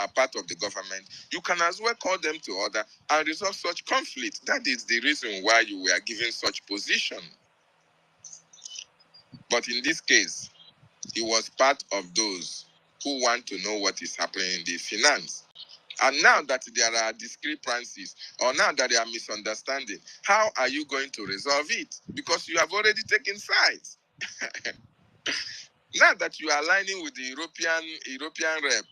are part of the government, you can as well call them to order and resolve such conflict. That is the reason why you were given such position. But in this case, he was part of those who want to know what is happening in the finance. And now that there are discrepancies, or now that there are misunderstandings, how are you going to resolve it? Because you have already taken sides. Now that you are aligning with the European rep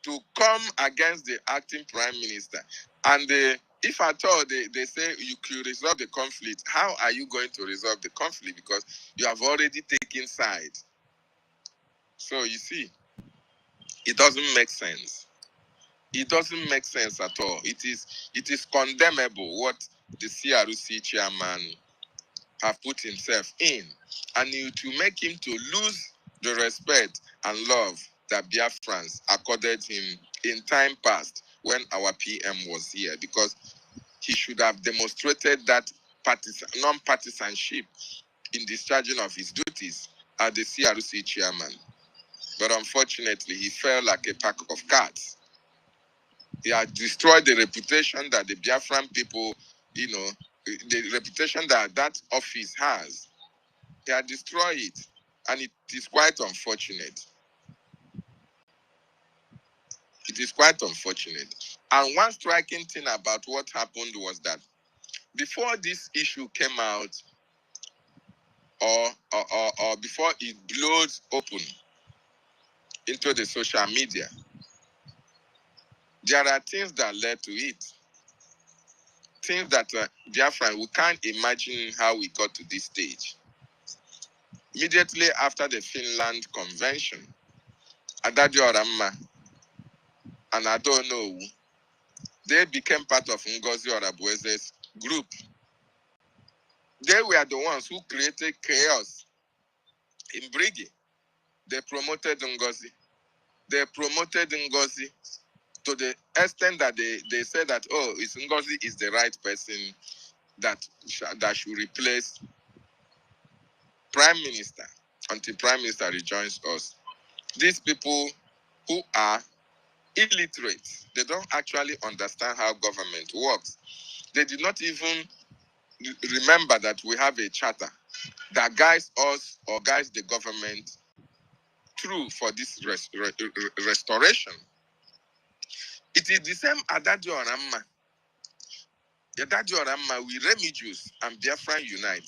to come against the acting prime minister, and if at all they say you could resolve the conflict, how are you going to resolve the conflict? Because you have already taken sides. So you see, it doesn't make sense. It doesn't make sense at all. It is condemnable what the CRC chairman have put himself in, and to make him to lose the respect and love that Biafrans accorded him in time past when our PM was here, because he should have demonstrated that non-partisanship in discharging of his duties as the CRC chairman. But unfortunately, he fell like a pack of cards. He had destroyed the reputation that the Biafran people, the reputation that that office has. He had destroyed it, and it is quite unfortunate. It is quite unfortunate. And one striking thing about what happened was that before this issue came out, or before it blows open into the social media, there are things that led to it. Things that Biafra, we can't imagine how we got to this stage. Immediately after the Finland Convention, Adadio Ramma and I don't know, they became part of NGOZI Orabueze's group. They were the ones who created chaos in Brgie. They promoted NGOZI. They promoted NGOZI to the extent that they said that, oh, NGOZI is the right person that should replace Prime Minister until Prime Minister rejoins us. These people who are illiterate, they don't actually understand how government works. They did not even remember that we have a charter that guides us or guides the government through for this restoration. It is the same Adadio Ramma. Adadio Ramma, we Remigius and Biafran Unite,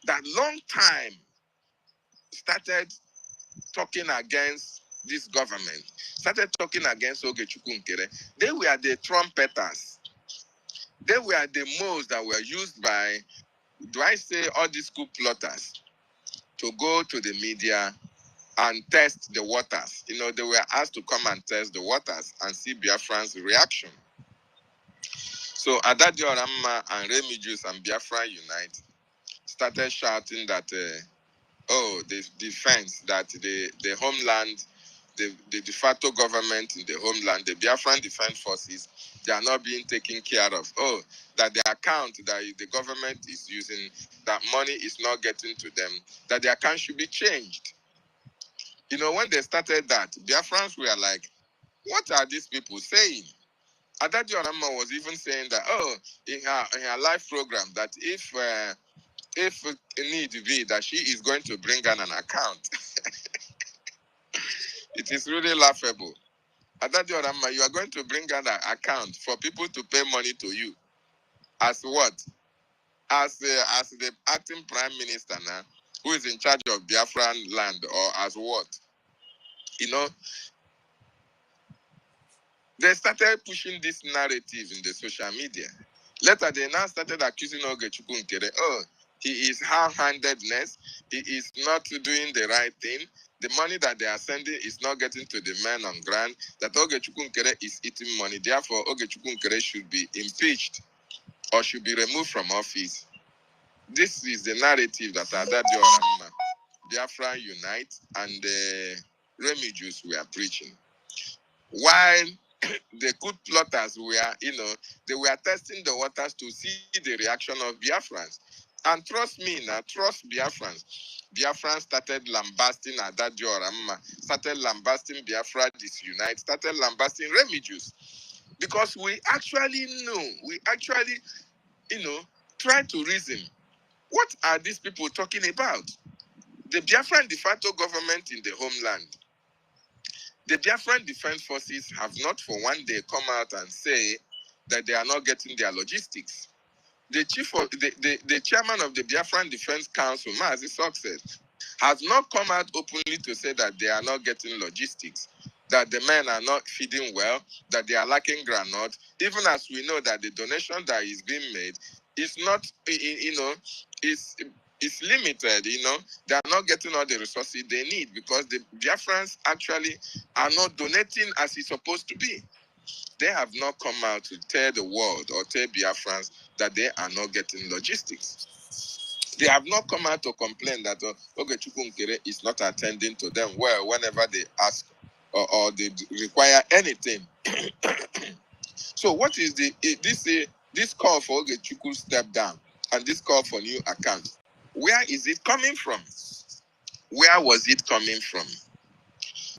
that long time started talking against this government, started talking against Ogechukwu Nkere. They were the trumpeters. They were the most that were used by, do I say, all these coup plotters to go to the media and test the waters. They were asked to come and test the waters and see Biafran's reaction. So Adadio Ramma and Remigius and Biafra Unite started shouting that, the defense, that the homeland, the de facto government in the homeland, the Biafran Defense Forces, they are not being taken care of. Oh, that the account that the government is using, that money is not getting to them, that the account should be changed. When they started that, Biafrans were like, what are these people saying? Adadio Ramma was even saying that, in her live program, that if need be, that she is going to bring on an account. It is really laughable. Adadio Ramma, you are going to bring on an account for people to pay money to you. As what? As the acting prime minister now, who is in charge of Biafran land, or as what? They started pushing this narrative in the social media. Later, they now started accusing Ogechukwu Nkere. Oh, he is high-handedness. He is not doing the right thing. The money that they are sending is not getting to the men on ground. That Ogechukwu Nkere is eating money. Therefore, Ogechukwu Nkere should be impeached or should be removed from office. This is the narrative that Adadio Ramma, Biafra Unite, and Remigius were preaching. While the good plotters were, they were testing the waters to see the reaction of Biafrans. And trust me now, trust Biafrans. Biafran started lambasting Adadio Ramma, started lambasting Biafra Disunite, started lambasting Remigius. Because we actually try to reason. What are these people talking about? The Biafran de facto government in the homeland, the Biafran Defense Forces have not for one day come out and say that they are not getting their logistics. The chairman of the Biafran Defense Council, Mazi Success, has not come out openly to say that they are not getting logistics, that the men are not feeding well, that they are lacking granite, even as we know that the donation that is being made is not, is limited, They are not getting all the resources they need because the Biafrans actually are not donating as it's supposed to be. They have not come out to tell the world or tell Biafrans that they are not getting logistics. They have not come out to complain that Ogechukwu Nkere is not attending to them well whenever they ask or they require anything. So what is this call for Ogechukwu step down and this call for new account? Where is it coming from? Where was it coming from?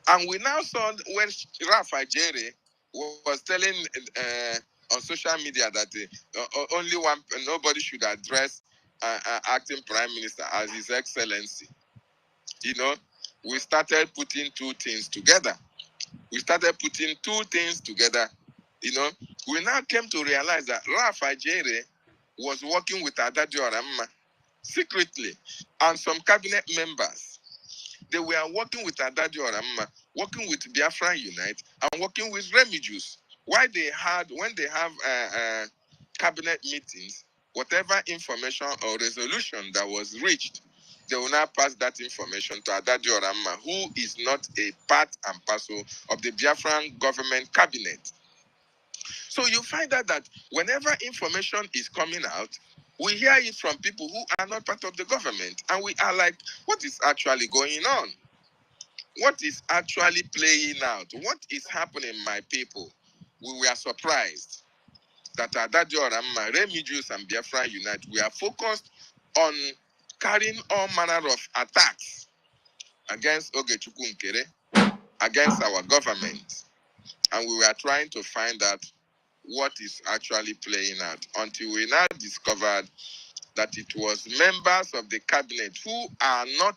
And we now saw when Rafa Jere was telling on social media that nobody should address acting prime minister as His Excellency. We started putting two things together. We now came to realize that Rafa Jere was working with Adadio Ramma secretly, and some cabinet members. They were working with Adadio Ramma, working with Biafra Unite, and working with Remigius. When they have cabinet meetings, whatever information or resolution that was reached, they will now pass that information to Adadio Ramma, who is not a part and parcel of the Biafran government cabinet. So you find out that whenever information is coming out, we hear it from people who are not part of the government. And we are like, what is actually going on? What is actually playing out? What is happening, my people? We were surprised that Adadio Ramma, Remigius, and Biafra Unite, we are focused on carrying all manner of attacks against Ogechukwu Nkere, against our government. And we were trying to find out what is actually playing out until we now discovered that it was members of the cabinet who are not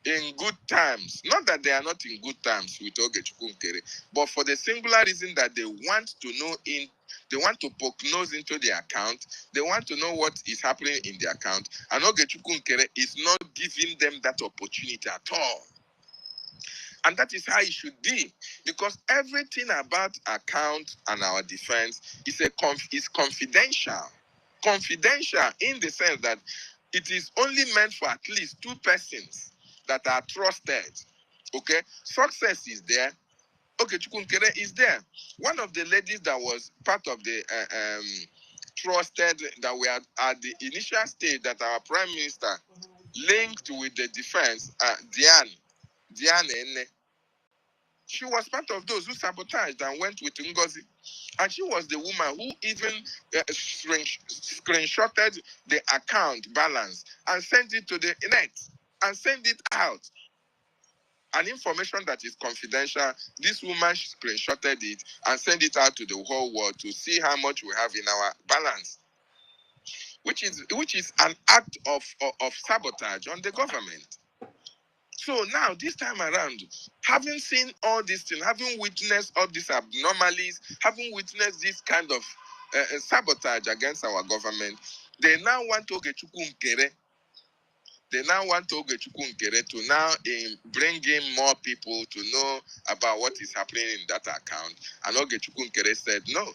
in good terms. Not that they are not in good terms with Ogechukwu Nkere, but for the singular reason that they want to know they want to poke nose into the account. They want to know what is happening in the account. And Ogechukwu Nkere is not giving them that opportunity at all. And that is how it should be, because everything about account and our defense is confidential. Confidential in the sense that it is only meant for at least two persons that are trusted. Okay, Success is there. Okay, Chukwu Nkere is there. One of the ladies that was part of the trusted, that we are at the initial stage that our prime minister linked with the defense, Diane Ene. She was part of those who sabotaged and went with NGOZI. And she was the woman who even screenshotted the account balance and sent it to the net and sent it out. An information that is confidential, this woman screenshotted it and sent it out to the whole world to see how much we have in our balance, which is an act of sabotage on the government. So now, this time around, having seen all these things, having witnessed all these abnormalities, having witnessed this kind of sabotage against our government, they now want Ogechukwu Nkere. They now want Ogechukwu Nkere to now bring in more people to know about what is happening in that account. And Ogechukwu Nkere said, no,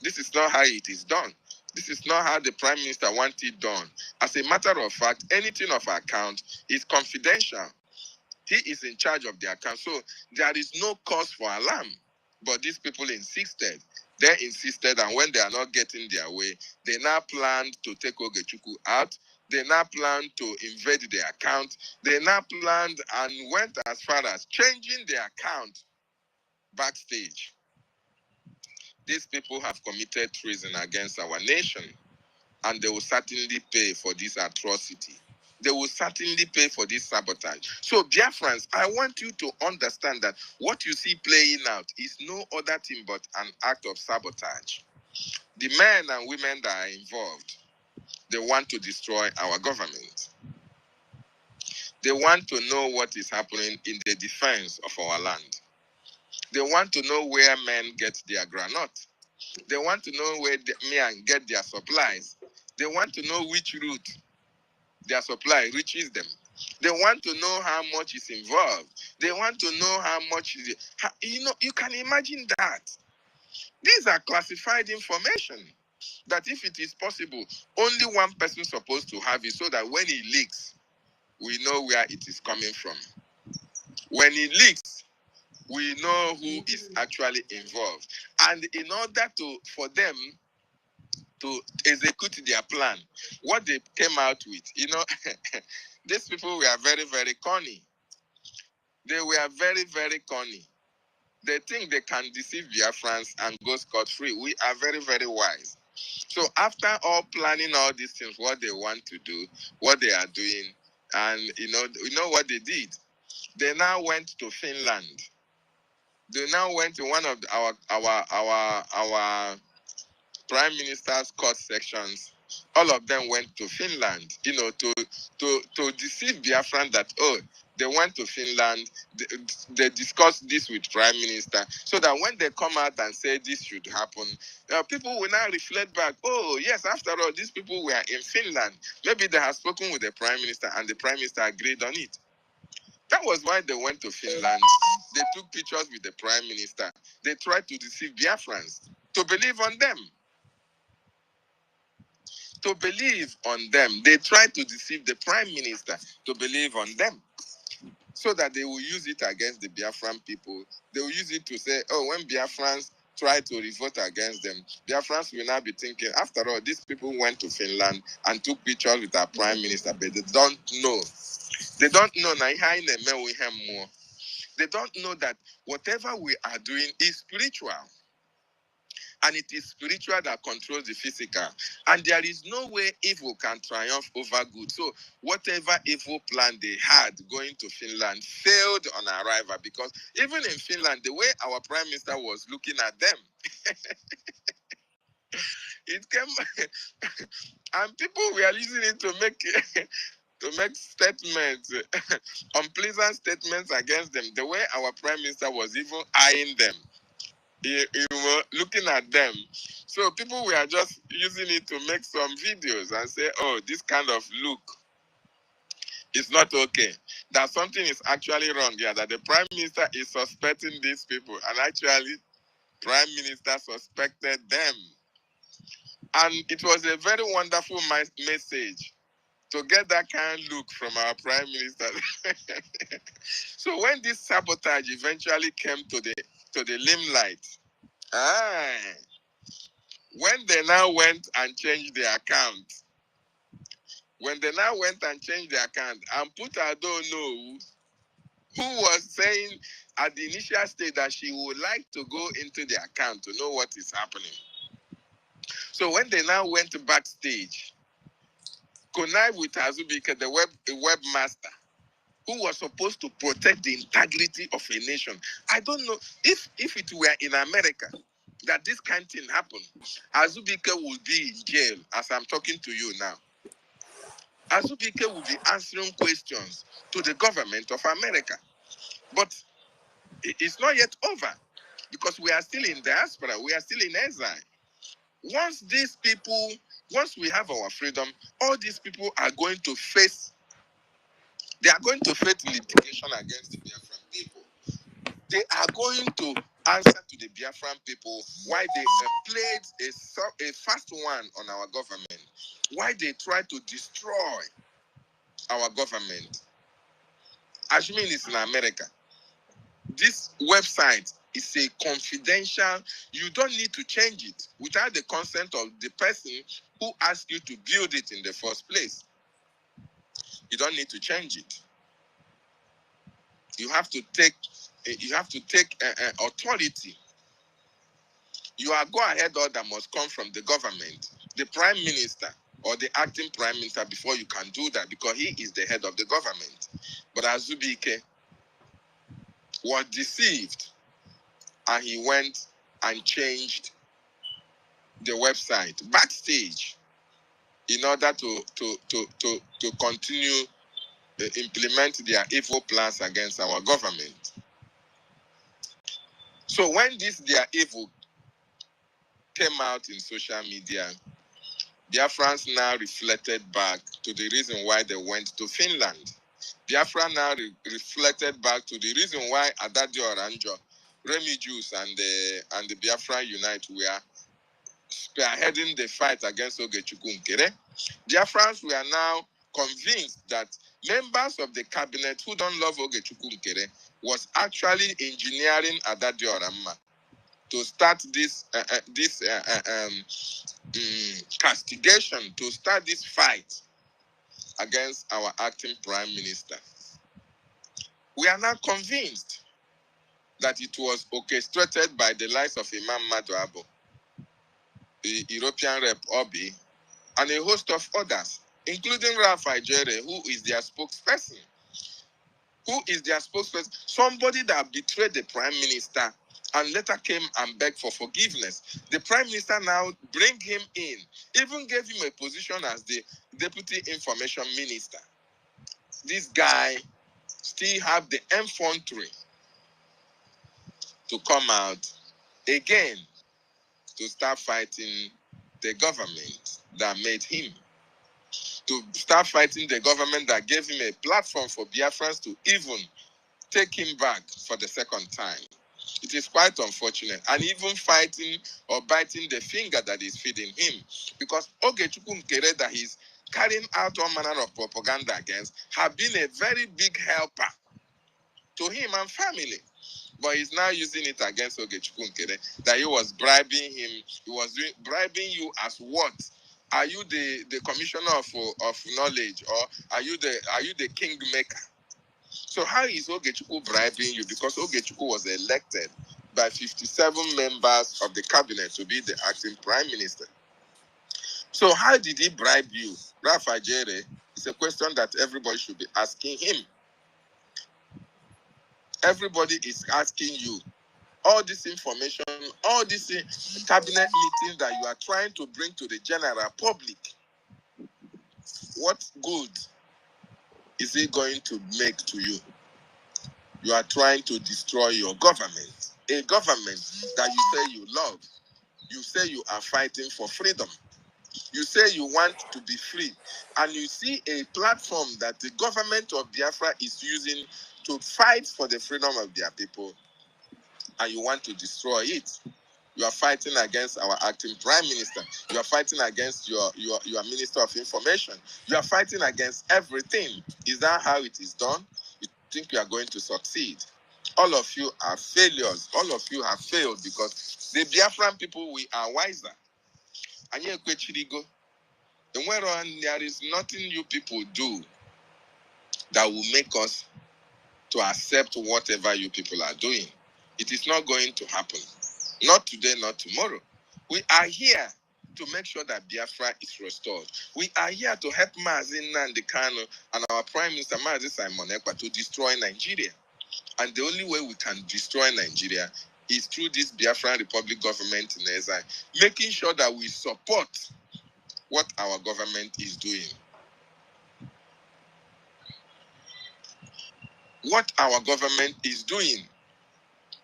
this is not how it is done. This is not how the Prime Minister wants it done. As a matter of fact, anything of account is confidential. He is in charge of the account. So there is no cause for alarm. But these people insisted. They insisted, and when they are not getting their way, they now planned to take Ogechukwu out. They now planned to invade the account. They now planned and went as far as changing the account backstage. These people have committed treason against our nation, and they will certainly pay for this atrocity. they will certainly pay for this sabotage. So, Biafrans, I want you to understand that what you see playing out is no other thing but an act of sabotage. The men and women that are involved, they want to destroy our government. They want to know what is happening in the defense of our land. They want to know where men get their granite. They want to know where men get their supplies. They want to know which route their supply reaches them. They want to know how much is involved. They want to know how much is it. You can imagine that. These are classified information that if it is possible, only one person is supposed to have it so that when it leaks, we know where it is coming from. When it leaks, we know who is actually involved. And in order for them to execute their plan, what they came out with, these people were very, very cunning. They were very, very cunning. They think they can deceive Biafrans and go scot-free. We are very, very wise. So after all planning all these things, what they want to do, what they are doing, and you know what they did? They now went to Finland. They now went to one of our prime minister's court sections. All of them went to Finland, to deceive Biafran that, they went to Finland, they discussed this with prime minister, so that when they come out and say this should happen, people will now reflect back, oh, yes, after all, these people were in Finland. Maybe they have spoken with the prime minister and the prime minister agreed on it. That was why they went to Finland. They took pictures with the prime minister. They tried to deceive Biafrans to believe on them. To believe on them. They tried to deceive the prime minister to believe on them, so that they will use it against the Biafran people. They will use it to say, oh, when Biafrans try to revolt against them, Biafrans will now be thinking, after all, these people went to Finland and took pictures with our prime minister, but they don't know. They don't know. They don't know that whatever we are doing is spiritual. And it is spiritual that controls the physical. And there is no way evil can triumph over good. So whatever evil plan they had going to Finland failed on arrival, because even in Finland, the way our prime minister was looking at them, it came, and people were using it to make statements, unpleasant statements against them. The way our prime minister was even eyeing them. You were looking at them. So people were just using it to make some videos and say, oh, this kind of look is not okay. That something is actually wrong here, that the prime minister is suspecting these people. And actually, prime minister suspected them. And it was a very wonderful message to get that kind of look from our prime minister. So when this sabotage eventually came to the limelight, when they now went and changed their account, and put I don't know who was saying at the initial stage that she would like to go into the account to know what is happening. So when they now went backstage, connive with Azubike, the webmaster, who was supposed to protect the integrity of a nation. I don't know if it were in America that this kind of thing happened, Azubike would be in jail as I'm talking to you now. Azubike will be answering questions to the government of America. But it's not yet over, because we are still in diaspora, we are still in exile. Once we have our freedom, all these people are going to face litigation against the Biafran people. They are going to answer to the Biafran people why they played a fast one on our government, why they tried to destroy our government. Assuming it's in America, this website is a confidential. You don't need to change it without the consent of the person who asked you to build it in the first place. You don't need to change it. You have to take authority. Your go-ahead order must come from the government, the prime minister. or the acting prime minister before you can do that, because he is the head of the government. But Azubike was deceived, and he went and changed the website backstage in order to continue implement their evil plans against our government. So when this their evil came out in social media, Biafrans now reflected back to the reason why they went to Finland. Biafra now reflected back to the reason why Adadio Oranjo, Remy Juice, and the Biafra Unite were spearheading the fight against Ogechukwu Nkere. Biafrans were now convinced that members of the cabinet who don't love Ogechukwu Nkere was actually engineering Adadio Oramma to start this castigation, to start this fight against our acting prime minister. We are now convinced that it was orchestrated by the likes of Imam Maduabo, the European rep Obi, and a host of others, including Ralph Ijere, who is their spokesperson. Somebody that betrayed the prime minister and later came and begged for forgiveness. The prime minister now bring him in, even gave him a position as the deputy information minister. This guy still have the effrontery to come out again to start fighting the government that made him, to start fighting the government that gave him a platform for Biafrans to even take him back for the second time. It is quite unfortunate, and even fighting or biting the finger that is feeding him, because Ogechukwu Nkere that he's carrying out all manner of propaganda against have been a very big helper to him and family. But he's now using it against Ogechukwu Nkere, that he was bribing him. He was bribing you as what? Are you the commissioner of knowledge, or are you the kingmaker? So how is Ogechukwu bribing you? Because Ogechukwu was elected by 57 members of the cabinet to be the acting prime minister. So how did he bribe you? Ralph Ijere, it's a question that everybody should be asking him. Everybody is asking you. All this information, all this cabinet meetings that you are trying to bring to the general public, what good is it going to make to you? You are trying to destroy your government, a government that you say you love. You say you are fighting for freedom. You say you want to be free. And you see a platform that the government of Biafra is using to fight for the freedom of their people, and you want to destroy it. You are fighting against our acting prime minister. You are fighting against your minister of information. You are fighting against everything. Is that how it is done? You think you are going to succeed? All of you are failures. All of you have failed, because the Biafran people, we are wiser. And there is nothing you people do that will make us to accept whatever you people are doing. It is not going to happen. Not today, not tomorrow. We are here to make sure that Biafra is restored. We are here to help Mazi Nnamdi Kanu and our Prime Minister Mazi Simon Ekpa to destroy Nigeria. And the only way we can destroy Nigeria is through this Biafran Republic government in exile, making sure that we support what our government is doing. What our government is doing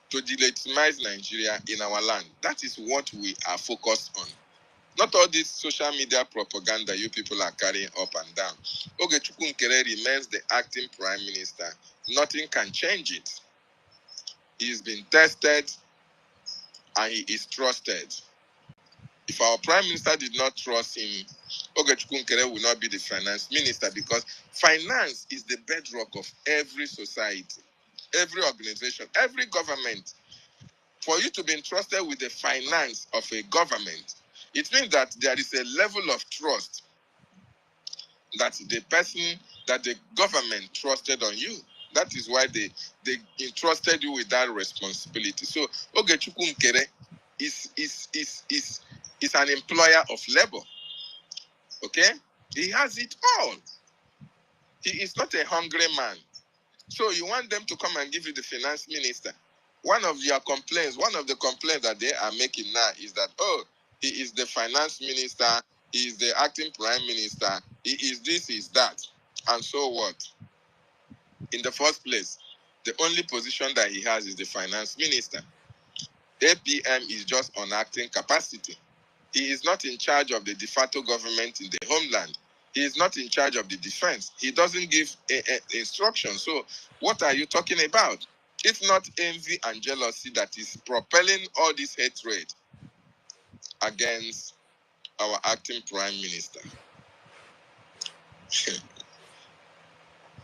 to delegitimize Nigeria in our land. That is what we are focused on. Not all this social media propaganda you people are carrying up and down. Ogechukwu Nkere remains the acting prime minister. Nothing can change it. He's been tested and he is trusted. If our prime minister did not trust him, Ogechukwu Nkere will not be the finance minister, because finance is the bedrock of every society, every organization, every government. For you to be entrusted with the finance of a government, it means that there is a level of trust that the person, that the government trusted on you. That is why they entrusted you with that responsibility. So Ogechukwu Nkere is an employer of labor. Okay? He has it all. He is not a hungry man. So you want them to come and give you the finance minister. One of the complaints that they are making now is that, oh, he is the finance minister, he is the acting prime minister, he is this, he is that. And so what? In the first place, the only position that he has is the finance minister. APM is just on acting capacity. He is not in charge of the de facto government in the homeland. He is not in charge of the defense. He doesn't give instructions. So what are you talking about? It's not envy and jealousy that is propelling all this hatred against our acting prime minister.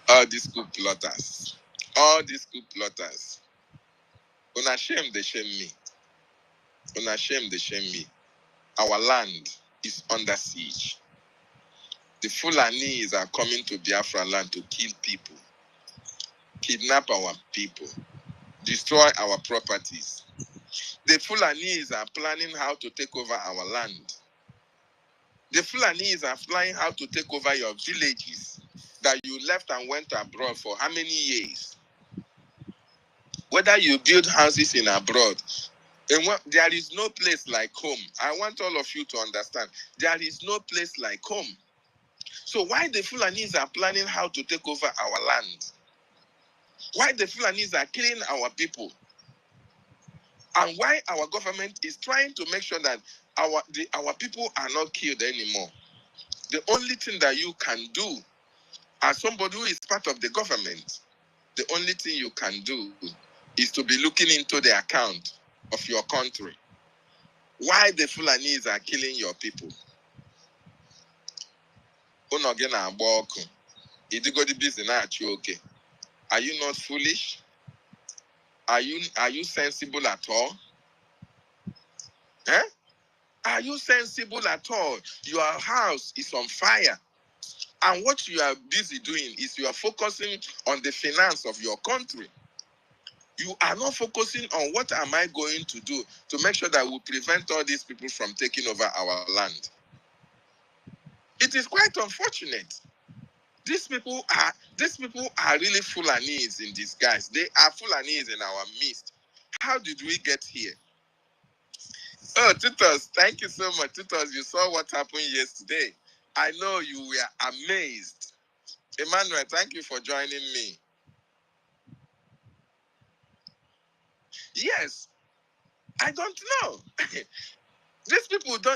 All these coup plotters. All these coup plotters. Una shame, they shame me. Una shame, they shame me. Our land is under siege. The Fulanis are coming to Biafra land to kill people, kidnap our people, destroy our properties. The Fulanis are planning how to take over our land. The Fulanis are planning how to take over your villages that you left and went abroad for how many years? Whether you build houses in abroad, there is no place like home. I want all of you to understand. There is no place like home. So why the Fulanis are planning how to take over our land? Why the Fulanis are killing our people? And why our government is trying to make sure that our people are not killed anymore? The only thing that you can do as somebody who is part of the government, the only thing you can do is to be looking into the account of your country. Why the Fulanis are killing your people? Are you not foolish? Are you sensible at all? Eh? Are you sensible at all? Your house is on fire. And what you are busy doing is you are focusing on the finance of your country. You are not focusing on what am I going to do to make sure that we prevent all these people from taking over our land. It is quite unfortunate. These people are really Fulanis in disguise. They are Fulanis in our midst. How did we get here? Oh, Tutos, thank you so much. Tutos, you saw what happened yesterday. I know you were amazed. Emmanuel, thank you for joining me. Yes, I don't know.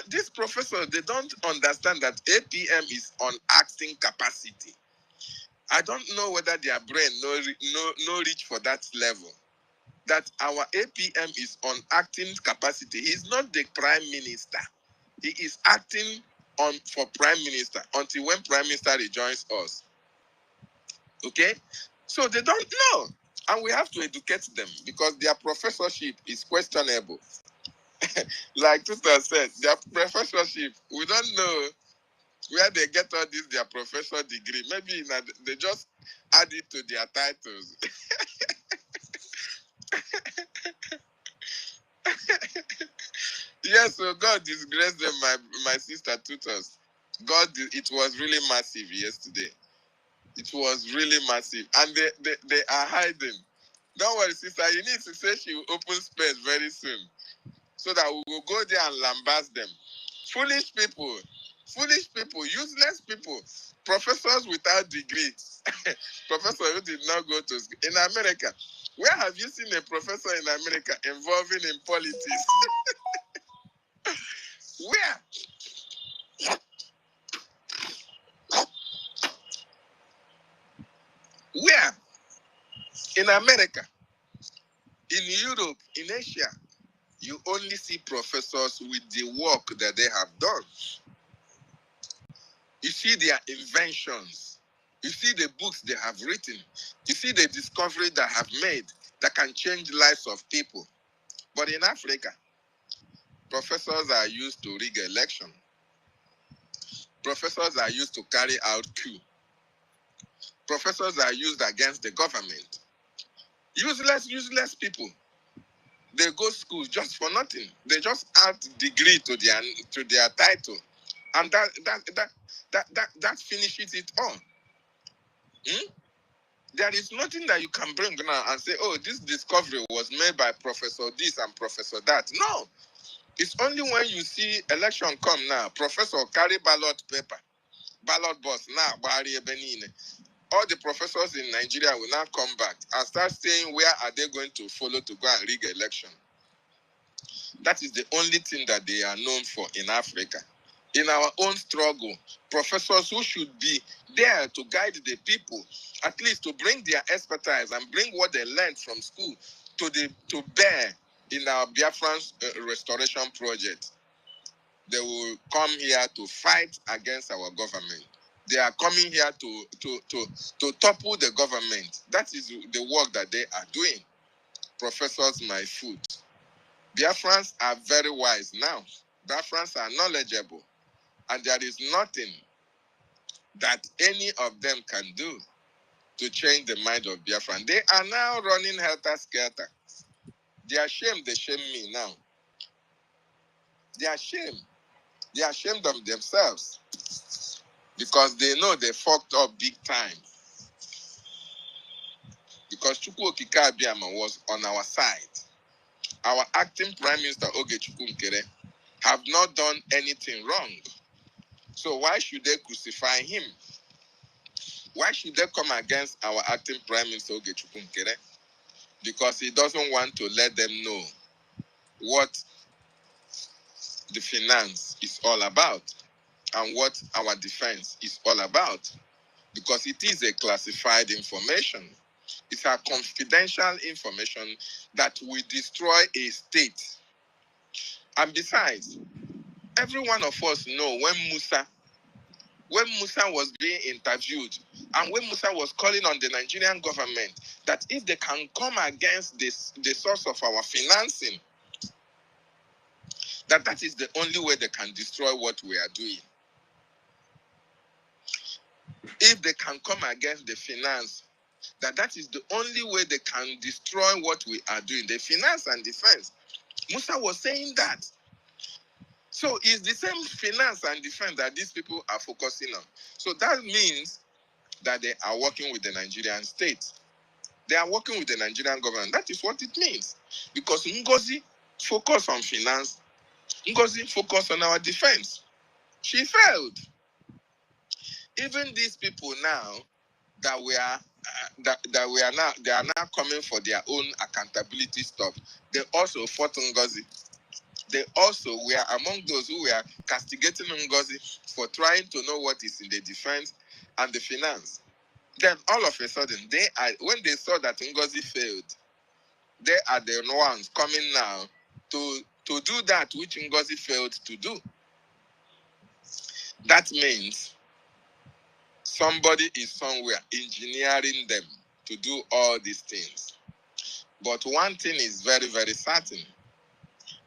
These professors, they don't understand that APM is on acting capacity. I don't know whether their brain no reach for that level. That our APM is on acting capacity. He's not the prime minister. He is acting for prime minister until when prime minister rejoins us. Okay? So they don't know. And we have to educate them because their professorship is questionable. Like Tuta said, their professorship, we don't know where they get all this, their professor degree. Maybe they just add it to their titles. Yes, so God disgraced them, my sister Tutus. It was really massive yesterday. It was really massive. And they are hiding. Don't worry, sister, you need to say she will open space very soon so that we will go there and lambast them. Foolish people, useless people, professors without degrees, professors who did not go to school. In America, where have you seen a professor in America involving in politics? Where? Where? In America, in Europe, in Asia, you only see professors with the work that they have done. You see their inventions. You see the books they have written. You see the discovery they have made that can change lives of people. But in Africa, professors are used to rig election. Professors are used to carry out coup. Professors are used against the government. Useless people. They go to school just for nothing. They just add degree to their title. And that finishes it all. There is nothing that you can bring now and say, oh, this discovery was made by Professor this and Professor that. No. It's only when you see election come now, Professor carry ballot paper, ballot box now, all the professors in Nigeria will now come back and start saying where are they going to follow to go and rig election. That is the only thing that they are known for in Africa. In our own struggle, professors who should be there to guide the people, at least to bring their expertise and bring what they learned from school to bear in our Biafran's restoration project. They will come here to fight against our government. They are coming here to topple the government. That is the work that they are doing. Professors, my foot. Biafrans are very wise now. Biafrans are knowledgeable. And there is nothing that any of them can do to change the mind of Biafran. They are now running helter-skelter. They are ashamed. They shame me now. They are ashamed. They are ashamed of themselves because they know they fucked up big time. Because Chukwu Okike-Abịama was on our side. Our acting Prime Minister Oge Chukwunkere have not done anything wrong. So why should they crucify him? Why should they come against our acting Prime Minister Oge Chukwunkere? Because he doesn't want to let them know what the finance is all about and what our defense is all about. Because it is a classified information. It's a confidential information that will destroy a state. And besides, every one of us know when Musa was being interviewed and when Musa was calling on the Nigerian government that if they can come against the source of our financing, that is the only way they can destroy what we are doing. If they can come against the finance, that is the only way they can destroy what we are doing, the finance and defense. Musa was saying that. So it's the same finance and defense that these people are focusing on. So that means that they are working with the Nigerian state. They are working with the Nigerian government. That is what it means. Because NGOZI focused on finance, NGOZI focused on our defense. She failed. Even these people now that we are they are now coming for their own accountability stuff. They also fought NGOZI. They also were among those who were castigating NGOZI for trying to know what is in the defense and the finance. Then all of a sudden, when they saw that NGOZI failed, they are the ones coming now to do that which NGOZI failed to do. That means somebody is somewhere engineering them to do all these things. But one thing is very, very certain.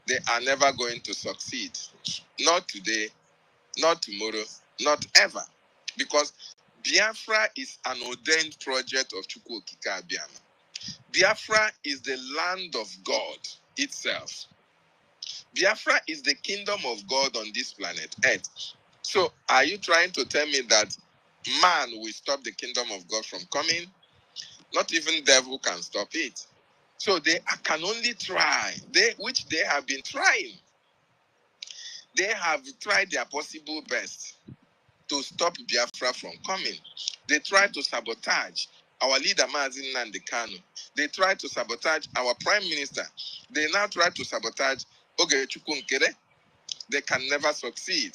They are never going to succeed. Not today, not tomorrow, not ever. Because Biafra is an ordained project of Chukwu Okike-Abịama. Biafra is the land of God itself. Biafra is the kingdom of God on this planet Earth. So are you trying to tell me that man will stop the kingdom of God from coming? Not even devil can stop it. So they can only try, which they have been trying. They have tried their possible best to stop Biafra from coming. They tried to sabotage our leader, Mazi Nnamdi Kanu. They tried to sabotage our prime minister. They now try to sabotage Oge Chukwunkere. They can never succeed.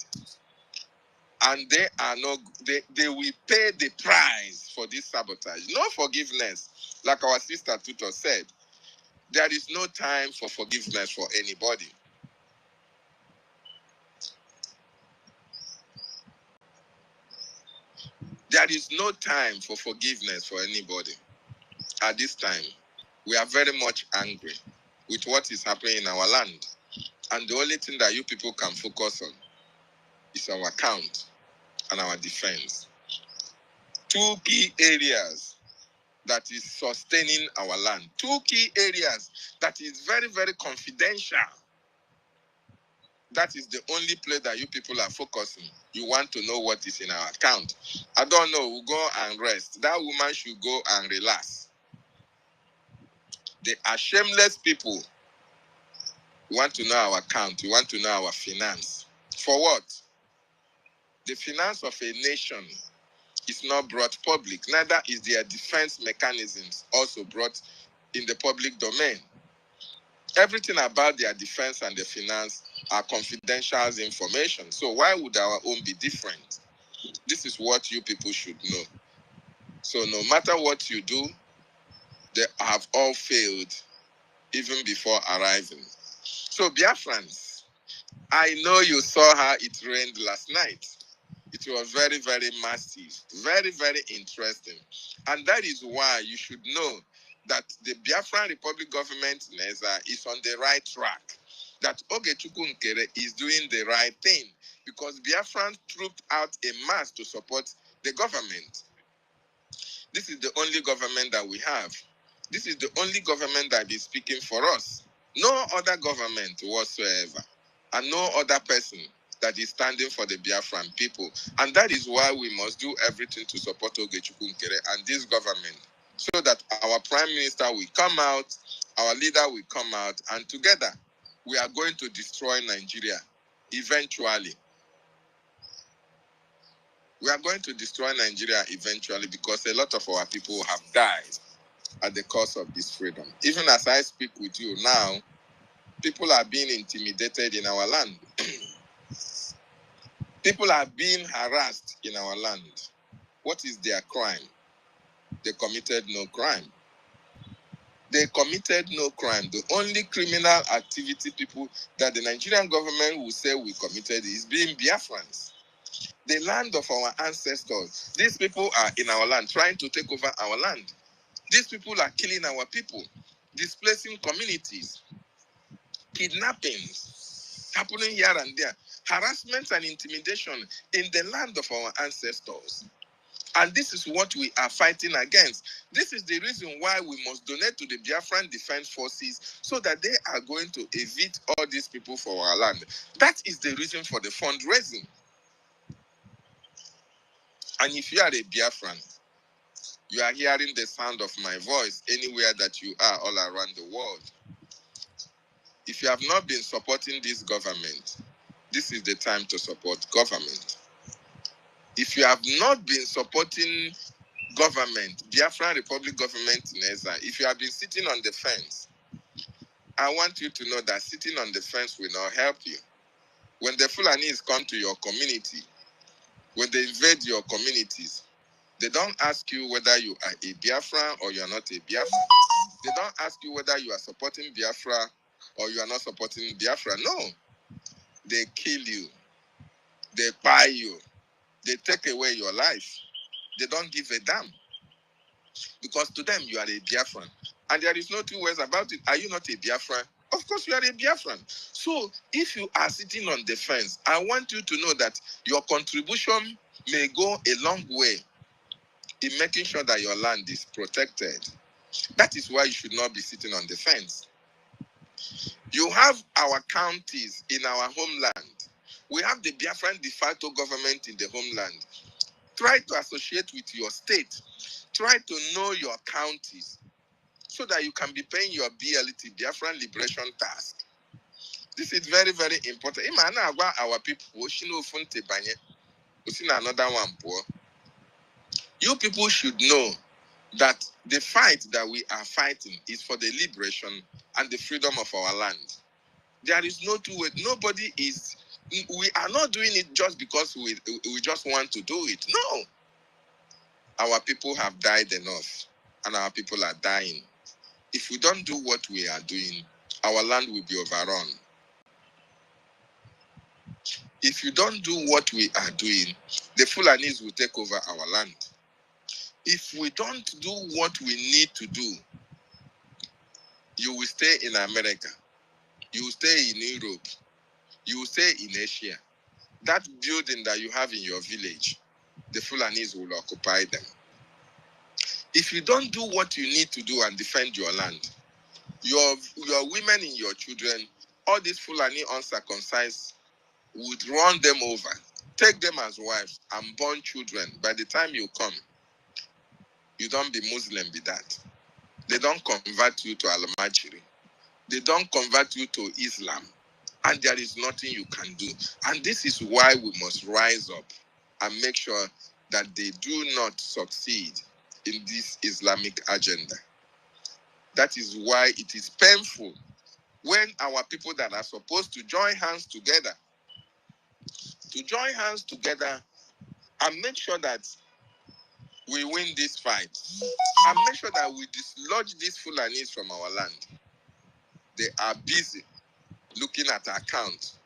And they will pay the price for this sabotage. No forgiveness. Like our sister Tuto said, there is no time for forgiveness for anybody. There is no time for forgiveness for anybody. At this time, we are very much angry with what is happening in our land. And the only thing that you people can focus on is our count and our defense. Two key areas that is sustaining our land. Two key areas that is very, very confidential. That is the only place that you people are focusing. You want to know what is in our account. I don't know. We'll go and rest. That woman should go and relax. They are shameless people. We want to know our account. We want to know our finance. For what? The finance of a nation is not brought public. Neither is their defense mechanisms also brought in the public domain. Everything about their defense and the finance are confidential information. So why would our own be different? This is what you people should know. So no matter what you do, they have all failed even before arriving. So Biafrans, I know you saw how it rained last night. It was very, very massive, very, very interesting. And that is why you should know that the Biafran Republic government, NEZA, is on the right track. That Ogechukwu Nkere is doing the right thing because Biafran trooped out a mass to support the government. This is the only government that we have. This is the only government that is speaking for us. No other government whatsoever, and no other person that is standing for the Biafran people. And that is why we must do everything to support Ogechukwu Nkere and this government, so that our Prime Minister will come out, our leader will come out, and together we are going to destroy Nigeria eventually. We are going to destroy Nigeria eventually because a lot of our people have died at the cost of this freedom. Even as I speak with you now, people are being intimidated in our land. People are being harassed in our land. What is their crime? They committed no crime. They committed no crime. The only criminal activity people that the Nigerian government will say we committed is being Biafrans. The land of our ancestors. These people are in our land, trying to take over our land. These people are killing our people, displacing communities, kidnappings happening here and there, harassment and intimidation in the land of our ancestors. And this is what we are fighting against. This is the reason why we must donate to the Biafran Defense Forces so that they are going to evict all these people for our land. That is the reason for the fundraising. And if you are a Biafran, you are hearing the sound of my voice anywhere that you are all around the world. If you have not been supporting this government, this is the time to support government. If you have not been supporting government, Biafran Republic government, NEZA, if you have been sitting on the fence, I want you to know that sitting on the fence will not help you. When the Fulanis come to your community, when they invade your communities, they don't ask you whether you are a Biafran or you are not a Biafra. They don't ask you whether you are supporting Biafra or you are not supporting Biafra. No. They kill you. They buy you. They take away your life. They don't give a damn. Because to them, you are a Biafran. And there is no two ways about it. Are you not a Biafran? Of course, you are a Biafran. So, if you are sitting on the fence, I want you to know that your contribution may go a long way in making sure that your land is protected. That is why you should not be sitting on the fence. You have our counties in our homeland. We have the Biafran de facto government in the homeland. Try to associate with your state. Try to know your counties so that you can be paying your BLT, Biafran Liberation Task. This is very, very important. Our people, another one. You people should know that the fight that we are fighting is for the liberation and the freedom of our land. There is no two ways. Nobody is. We are not doing it just because we just want to do it. No. Our people have died enough, and our people are dying. If we don't do what we are doing, our land will be overrun. If you don't do what we are doing, the Fulanis will take over our land. If we don't do what we need to do, you will stay in America. You will stay in Europe. You will stay in Asia. That building that you have in your village, the Fulanis will occupy them. If you don't do what you need to do and defend your land, your women and your children all these Fulani uncircumcised would run them over, take them as wives, and born children. By the time you come, you don't be Muslim, be that. They don't convert you to Al-Majiri. They don't convert you to Islam. And there is nothing you can do. And this is why we must rise up and make sure that they do not succeed in this Islamic agenda. That is why it is painful when our people that are supposed to join hands together, and make sure that we win this fight, and make sure that we dislodge these Fulanis from our land. They are busy looking at accounts.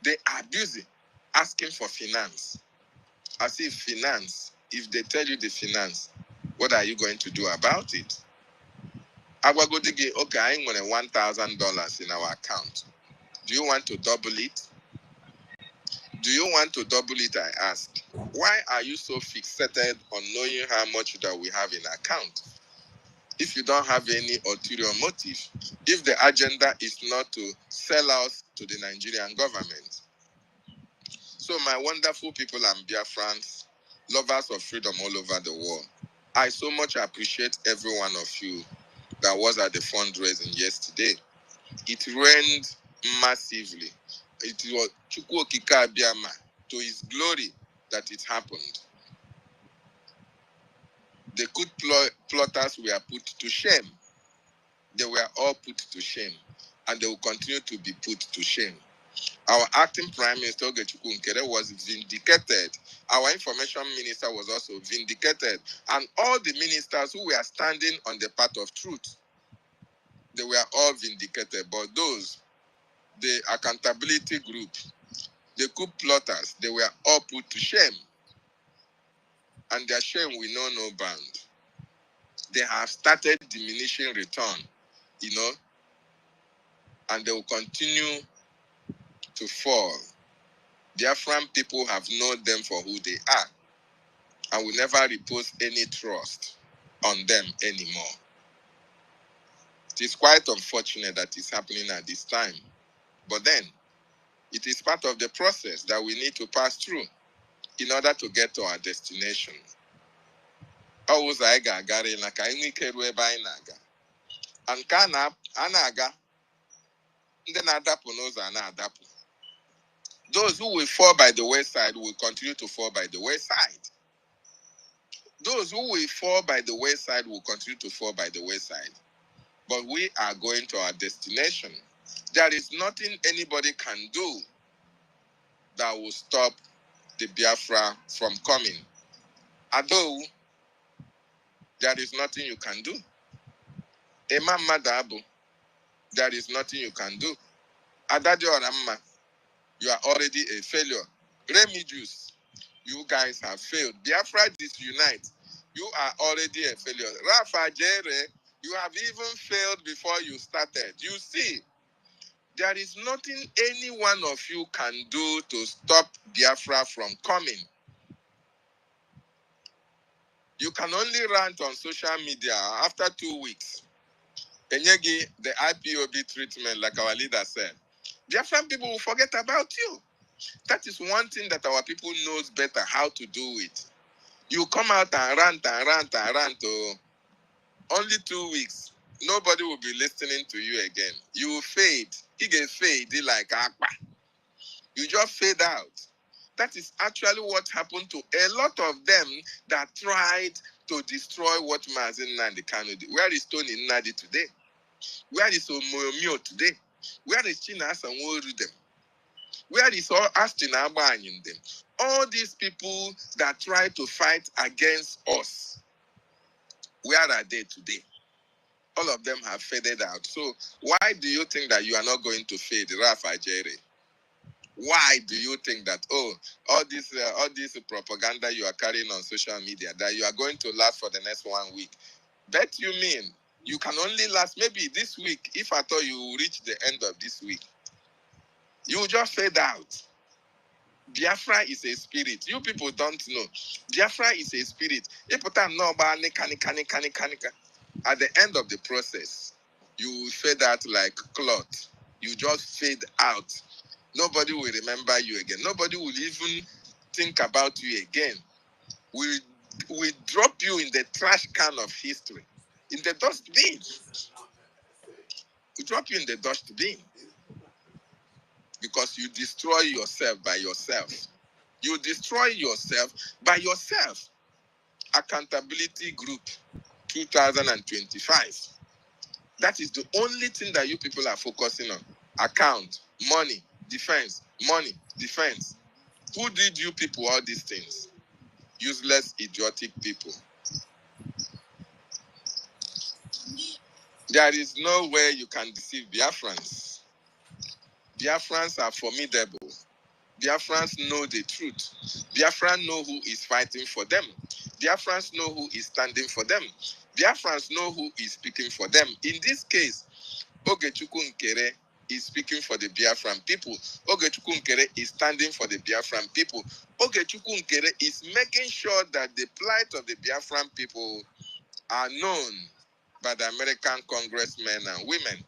They are busy asking for finance. As if finance, if they tell you the finance, what are you going to do about it? Agwagodigi, okay, I'm going to $1,000 in our account. Do you want to double it? Do you want to double it, I ask? Why are you so fixated on knowing how much that we have in account? If you don't have any ulterior motive, if the agenda is not to sell out to the Nigerian government. So my wonderful people and Biafrans, lovers of freedom all over the world, I so much appreciate every one of you that was at the fundraising yesterday. It rained massively. It was Chukwu Okike Abiyama, to his glory that it happened. The good plotters were put to shame. They were all put to shame, and they will continue to be put to shame. Our acting Prime Minister Ogechukwu Nkere was vindicated. Our information minister was also vindicated. And all the ministers who were standing on the path of truth, they were all vindicated. But those, the accountability group, the coup plotters, they were all put to shame. And their shame will know no bound. They have started diminishing return, and they will continue to fall. Biafran people have known them for who they are and will never repose any trust on them anymore. It is quite unfortunate that it's happening at this time. But then, it is part of the process that we need to pass through in order to get to our destination. And anaga, those who will fall by the wayside will continue to fall by the wayside. Those who will fall by the wayside will continue to fall by the wayside. But we are going to our destination. There is nothing anybody can do that will stop the Biafra from coming. Although, there is nothing you can do. Imam Madabu, there is nothing you can do. Adadio Ramma, you are already a failure. Remigius, you guys have failed. Biafra disunite, you are already a failure. Rafa Jere, you have even failed before you started. You see, there is nothing any one of you can do to stop Biafra from coming. You can only rant on social media after 2 weeks. Enyegi, the IPOB treatment, like our leader said. Biafran people will forget about you. That is one thing that our people knows better how to do it. You come out and rant and rant and rant. Oh, only 2 weeks. Nobody will be listening to you again. You will fade. He get fade like Akpa. You just fade out. That is actually what happened to a lot of them that tried to destroy what Mazen Nandi Kanu did. Where is Tony Nadi today? Where is Omoyomio today? Where is China Sanwo-Rudem? Where is all Astin Abanyim them? All these people that try to fight against us, where are they today? All of them have faded out. So why do you think that you are not going to fade, Rafa Jere? Why do you think that, all this propaganda you are carrying on social media, that you are going to last for the next 1 week? Bet you mean you can only last maybe this week, if at all you reach the end of this week. You will just fade out. Biafra is a spirit. You people don't know. Biafra is a spirit. At the end of the process, you will fade out like cloth. You just fade out. Nobody will remember you again. Nobody will even think about you again. We drop you in the trash can of history, in the dustbin. We drop you in the dustbin because you destroy yourself by yourself. You destroy yourself by yourself. Accountability Group 2025. That is the only thing that you people are focusing on. Account, money, defense, money, defense. Who did you people all these things? Useless, idiotic people. There is no way you can deceive Biafrans. Biafrans are formidable. Biafrans know the truth. Biafrans know who is fighting for them. Biafrans know who is standing for them. Biafrans know who is speaking for them. In this case, Ogechukwu Nkere is speaking for the Biafran people. Ogechukwu Nkere is standing for the Biafran people. Ogechukwu Nkere is making sure that the plight of the Biafran people are known by the American congressmen and women.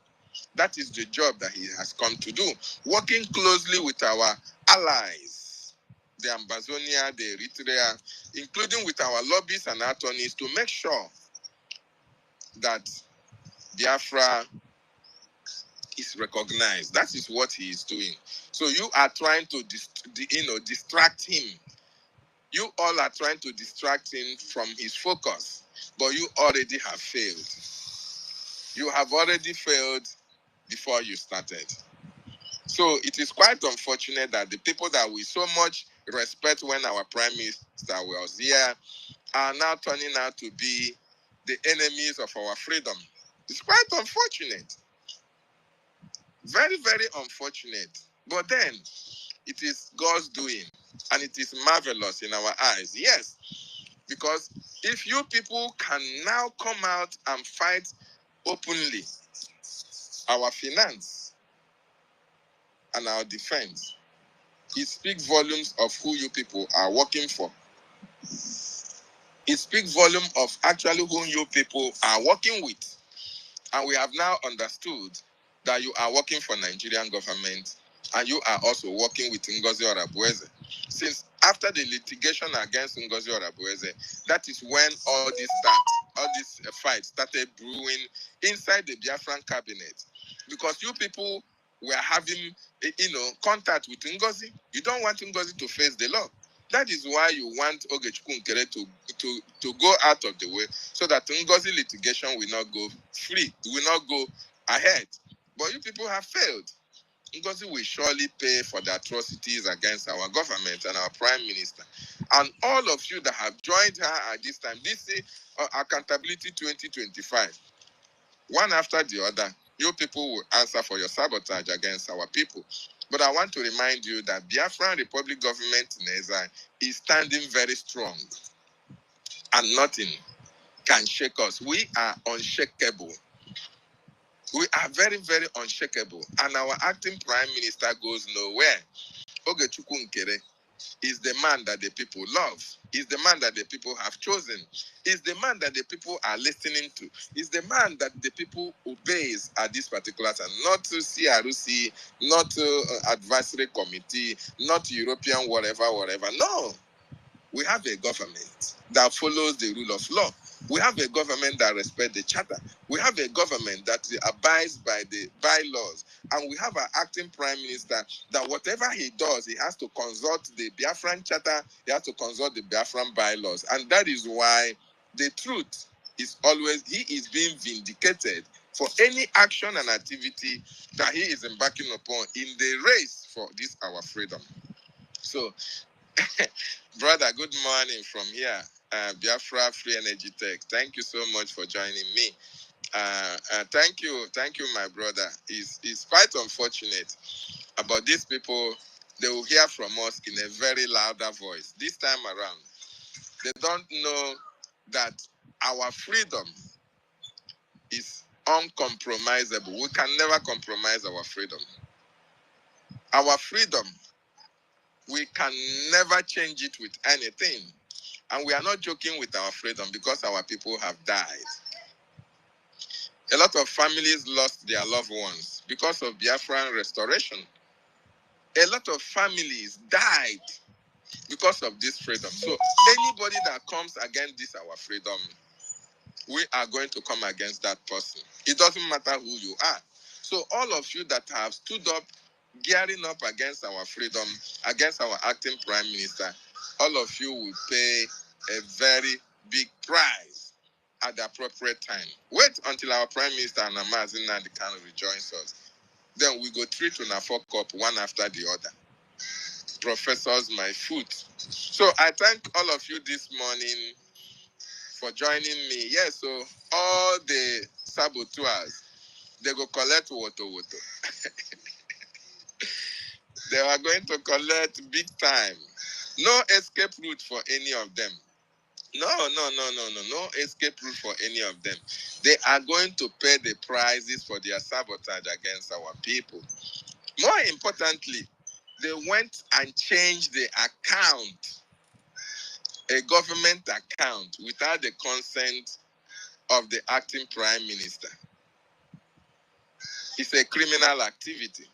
That is the job that he has come to do, working closely with our allies, the Amazonia, the Eritrea, including with our lobbyists and attorneys to make sure that Biafra is recognized. That is what he is doing. So you are trying to distract him. You all are trying to distract him from his focus, but you already have failed. You have already failed before you started. So it is quite unfortunate that the people that we so much respect when our Prime Minister was here are now turning out to be the enemies of our freedom. It's quite unfortunate. Very, very unfortunate. But then, it is God's doing, and it is marvelous in our eyes. Yes, because if you people can now come out and fight openly our finance and our defense, it speaks volumes of who you people are working for. It speaks volume of actually who you people are working with. And we have now understood that you are working for Nigerian government and you are also working with NGOZI Orabueze. Since after the litigation against NGOZI Orabueze, that is when all this fight started brewing inside the Biafran cabinet. Because you people were having, contact with NGOZI. You don't want NGOZI to face the law. That is why you want Ogechukwu Nkere to go out of the way so that NGOZI litigation will not go free, will not go ahead. But you people have failed. NGOZI will surely pay for the atrocities against our government and our Prime Minister. And all of you that have joined her at this time, this is Accountability 2025. One after the other, you people will answer for your sabotage against our people. But I want to remind you that Biafran Republic government in exile is standing very strong. And nothing can shake us. We are unshakable. We are very, very unshakable. And our acting Prime Minister goes nowhere. Ogechukwu Nkere is the man that the people love. Is the man that the people have chosen. Is the man that the people are listening to. Is the man that the people obeys at this particular time. Not to CRC, not to advisory committee, not European whatever. No. We have a government that follows the rule of law. We have a government that respects the charter. We have a government that abides by the bylaws. And we have an acting Prime Minister that whatever he does, he has to consult the Biafran charter, he has to consult the Biafran bylaws. And that is why the truth is always, he is being vindicated for any action and activity that he is embarking upon in the race for this our freedom. So, brother, good morning from here, Biafra Free Energy Tech. Thank you so much for joining me. Thank you, my brother. It's quite unfortunate about these people. They will hear from us in a very louder voice. This time around, they don't know that our freedom is uncompromisable. We can never compromise our freedom. Our freedom, we can never change it with anything. And we are not joking with our freedom because our people have died. A lot of families lost their loved ones because of Biafran restoration. A lot of families died because of this freedom. So anybody that comes against this our freedom, we are going to come against that person. It doesn't matter who you are. So all of you that have stood up, gearing up against our freedom, against our acting prime minister, all of you will pay a very big price at the appropriate time. Wait until our prime minister and Amazin Nandikano rejoins us. Then we go treat on a fuck up one after the other. Professors, my foot. So I thank all of you this morning for joining me. Yes, so all the saboteurs, they go collect water. They are going to collect big time. No escape route for any of them. No escape route for any of them. They are going to pay the prices for their sabotage against our people. More importantly, they went and changed the account, a government account, without the consent of the acting prime minister. It's a criminal activity.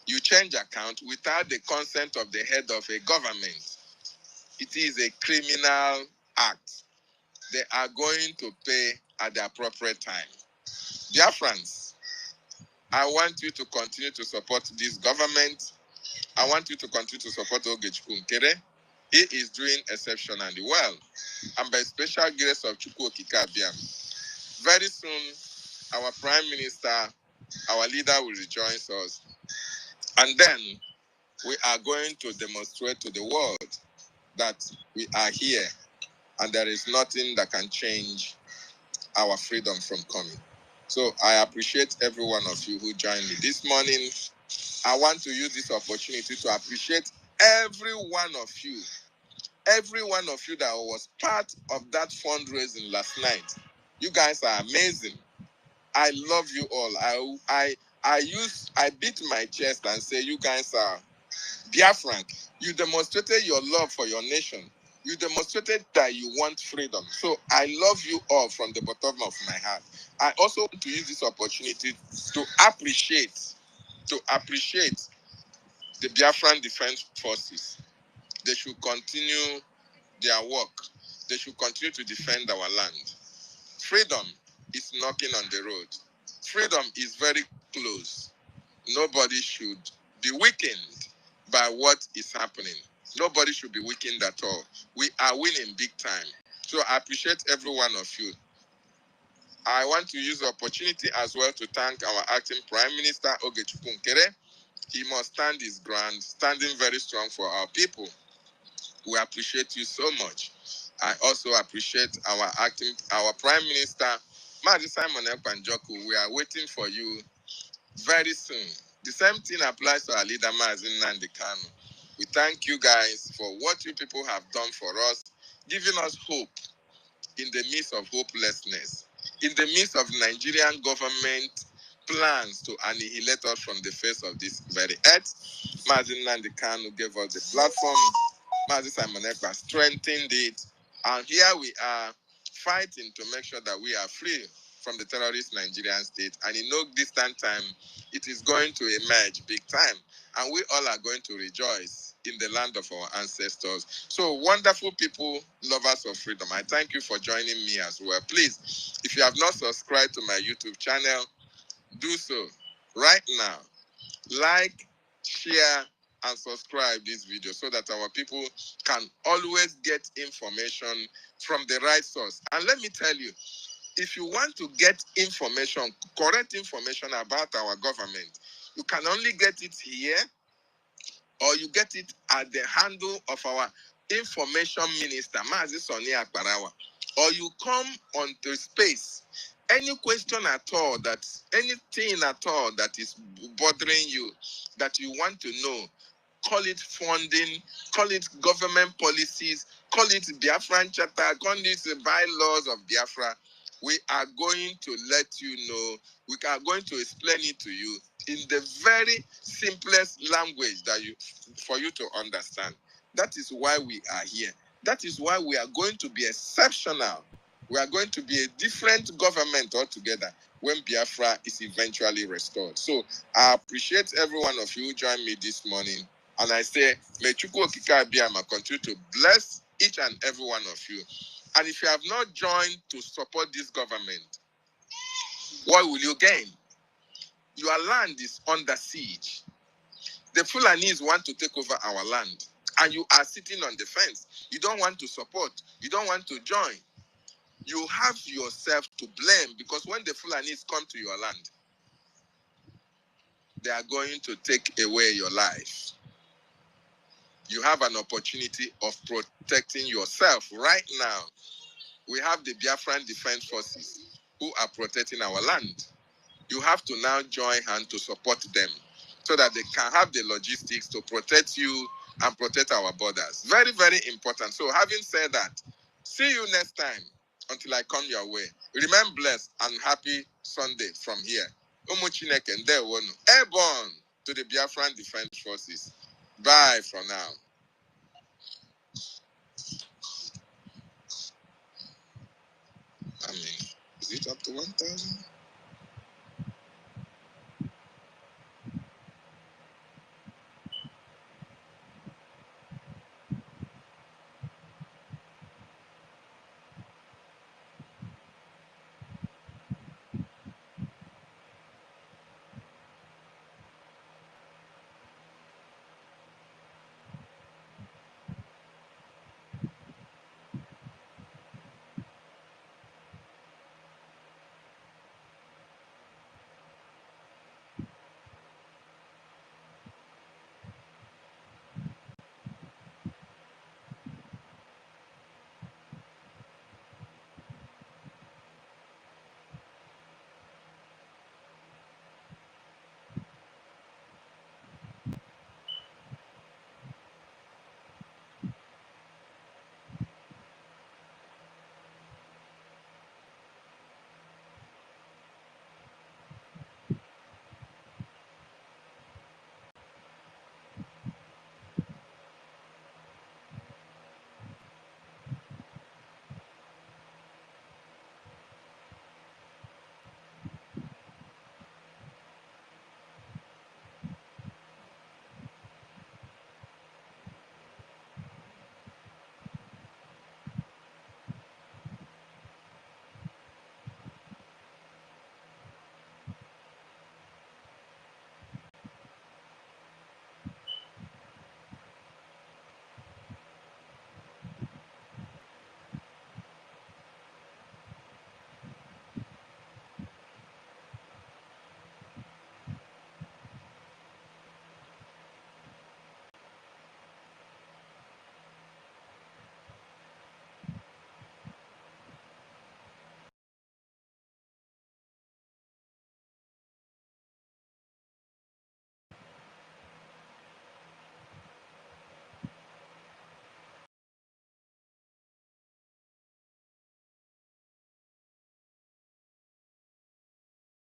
You change account without the consent of the head of a government. It is a criminal act. They are going to pay at the appropriate time. Biafrans, I want you to continue to support this government. I want you to continue to support OGOJA. He is doing exceptionally well. And by special grace of Chukwu EFIK-IBIBIO, very soon our Prime Minister, our leader will rejoin us. And then we are going to demonstrate to the world that we are here and there is nothing that can change our freedom from coming. So I appreciate every one of you who joined me this morning. I want to use this opportunity to appreciate every one of you that was part of that fundraising last night. You guys are amazing. I love you all. I beat my chest and say you guys are Biafran. You demonstrated your love for your nation. You demonstrated that you want freedom. So I love you all from the bottom of my heart. I also want to use this opportunity to appreciate the Biafran Defense Forces. They should continue their work. They should continue to defend our land. Freedom is knocking on the road. Freedom is very close. Nobody should be weakened by what is happening. Nobody should be weakened at all. We are winning big time. So I appreciate every one of you. I want to use the opportunity as well to thank our acting Prime Minister, OGOJA. He must stand his ground, standing very strong for our people. We appreciate you so much. I also appreciate our Prime Minister, Mazi Simon Ekpanjoku. We are waiting for you very soon. The same thing applies to our leader, Mazi Nnamdi Kanu. We thank you guys for what you people have done for us, giving us hope in the midst of hopelessness, in the midst of Nigerian government plans to annihilate us from the face of this very earth. Mazi Nnamdi Kanu gave us the platform. Mazi Simon Ekpa strengthened it. And here we are fighting to make sure that we are free from the terrorist Nigerian state. And in no distant time, it is going to emerge big time. And we all are going to rejoice in the land of our ancestors. So wonderful people, lovers of freedom, I thank you for joining me as well. Please, if you have not subscribed to my YouTube channel, do so right now. Like, share, and subscribe this video so that our people can always get information from the right source. And let me tell you, if you want to get information, correct information about our government, you can only get it here, or you get it at the handle of our information minister, Mazi Soni Akbarawa, or you come onto space. Any question at all, anything at all that is bothering you, that you want to know, call it funding, call it government policies, call it Biafran Charter, call it the bylaws of Biafra. We are going to let you know, we are going to explain it to you in the very simplest language for you to understand. That is why we are here. That is why we are going to be exceptional We are going to be a different government altogether when Biafra is eventually restored. So I appreciate every one of you who joined me this morning. And I say, may Chukwu Okike Abiyama continue to bless each and every one of you. And if you have not joined to support this government, what will you gain? Your land is under siege. The Fulanis want to take over our land. And you are sitting on the fence. You don't want to support. You don't want to join. You have yourself to blame, because when the Fulanis come to your land, they are going to take away your life. You have an opportunity of protecting yourself right now. We have the Biafran Defense Forces who are protecting our land. You have to now join hands to support them so that they can have the logistics to protect you and protect our borders. Very, very important. So having said that, see you next time until I come your way. Remain blessed and happy Sunday from here. Umu Chineke ndewonu. Airborne to the Biafran Defense Forces. Bye for now. I mean, is it up to 1,000?